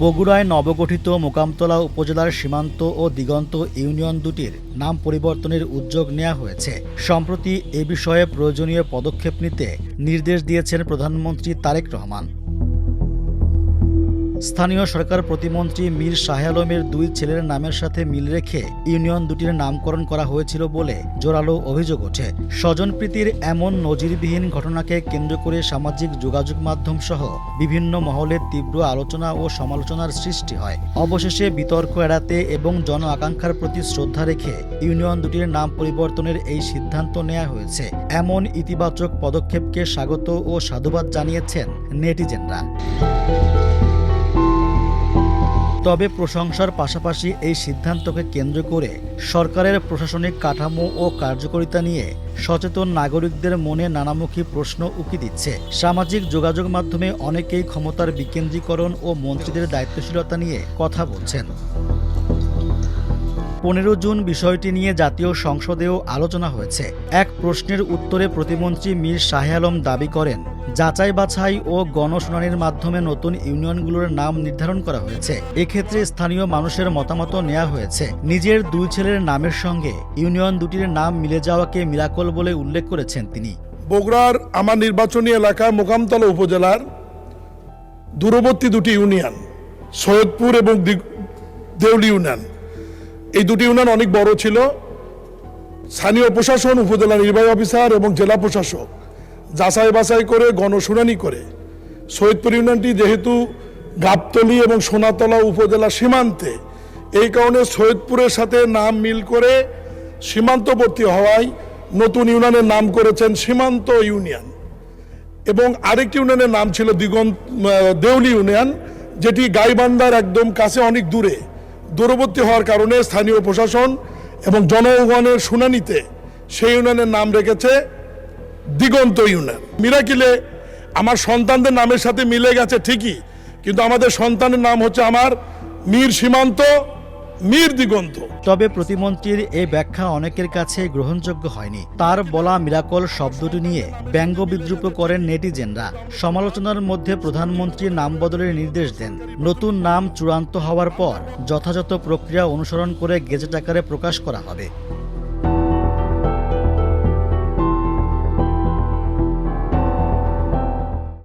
বগুড়ায় নবগঠিত মোকামতলা উপজেলার সীমান্ত ও দিগন্ত ইউনিয়ন দুটির নাম পরিবর্তনের উদ্যোগ নেওয়া হয়েছে। সম্প্রতি এ বিষয়ে প্রয়োজনীয় পদক্ষেপ নিতে নির্দেশ দিয়েছেন প্রধানমন্ত্রী তারেক রহমান। স্থানীয় সরকার প্রতিমন্ত্রী মীর শাহে আলমের দুই ছেলের নামের সাথে মিল রেখে ইউনিয়ন দুটির নামকরণ করা হয়েছিল বলে জোরালো অভিযোগ ওঠে। স্বজনপ্রীতির এমন নজিরবিহীন ঘটনাকে কেন্দ্র করে সামাজিক যোগাযোগ মাধ্যম সহ বিভিন্ন মহলে তীব্র আলোচনা ও সমালোচনার সৃষ্টি হয়। অবশেষে বিতর্ক এড়াতে এবং জন আকাঙ্ক্ষার প্রতি শ্রদ্ধা রেখে ইউনিয়ন দুটির নাম পরিবর্তনের এই সিদ্ধান্ত নেওয়া হয়েছে। এমন ইতিবাচক পদক্ষেপকে স্বাগত ও সাধুবাদ জানিয়েছেন নেটিজেনরা। তবে প্রশংসার পাশাপাশি এই সিদ্ধান্তকে কেন্দ্র করে সরকারের প্রশাসনিক কাঠামো ও কার্যকারিতা নিয়ে সচেতন নাগরিকদের মনে নানামুখী প্রশ্ন উকি দিচ্ছে। সামাজিক যোগাযোগ মাধ্যমে অনেকেই ক্ষমতার বিকেন্দ্রীকরণ ও মন্ত্রীদের দায়িত্বশীলতা নিয়ে কথা বলছেন। 15 জুন বিষয়টি নিয়ে জাতীয় সংসদেও আলোচনা হয়েছে। এক প্রশ্নের উত্তরে প্রতিমন্ত্রী মীর শাহে আলম দাবি করেন, যাচাই বাছাই ও গণশুনানির মাধ্যমে নতুন ইউনিয়নগুলোর নাম নির্ধারণ করা হয়েছে। এক্ষেত্রে স্থানীয় মানুষের মতামত নেওয়া হয়েছে। নিজের দুই ছেলের নামের সঙ্গে ইউনিয়ন দুটির নাম মিলে যাওয়াকে মিরাকল বলে উল্লেখ করেছেন তিনি। বগুড়ার আমার নির্বাচনী এলাকা মোকামতলা উপজেলার দূরবর্তী দুটি ইউনিয়ন সৈয়দপুর এবং দেউলি ইউনিয়ন, এই দুটি ইউনিয়ন অনেক বড় ছিল। স্থানীয় প্রশাসন, উপজেলা নির্বাহী অফিসার এবং জেলা প্রশাসক যাচাই বাছাই করে গণশুনানি করে সৈয়দপুর ইউনিয়নটি যেহেতু গাবতলী এবং সোনাতলা উপজেলা সীমান্তে, এই কারণে সৈয়দপুরের সাথে নাম মিল করে সীমান্তবর্তী হওয়ায় নতুন ইউনিয়নের নাম করেছেন সীমান্ত ইউনিয়ন। এবং আরেকটি ইউনিয়নের নাম ছিল দেউলি ইউনিয়ন, যেটি গাইবান্ধার একদম কাছে অনেক দূরবর্তী হওয়ার কারণে স্থানীয় প্রশাসন এবং জনগণের শুনানিতে সেই ইউনিয়নের নাম রেখেছে দিগন্ত ইউনিয়ন। মিরাকিলে আমার সন্তানদের নামের সাথে মিলে গেছে ঠিকই, কিন্তু আমাদের সন্তানের নাম হচ্ছে আমার মীর সীমান্ত, মীর দিগন্ত। তবে প্রতিমন্ত্রীর এই ব্যাখ্যা অনেকের কাছে গ্রহণযোগ্য হয়নি। তার বলা মিরাকল শব্দটি নিয়ে ব্যঙ্গ বিদ্রুপ করেন নেটিজেনরা। সমালোচনার মধ্যে প্রধানমন্ত্রী নাম বদলের নির্দেশ দেন। নতুন নাম চূড়ান্ত হওয়ার পর যথাযথ প্রক্রিয়া অনুসরণ করে গেজেট আকারে প্রকাশ করা হবে।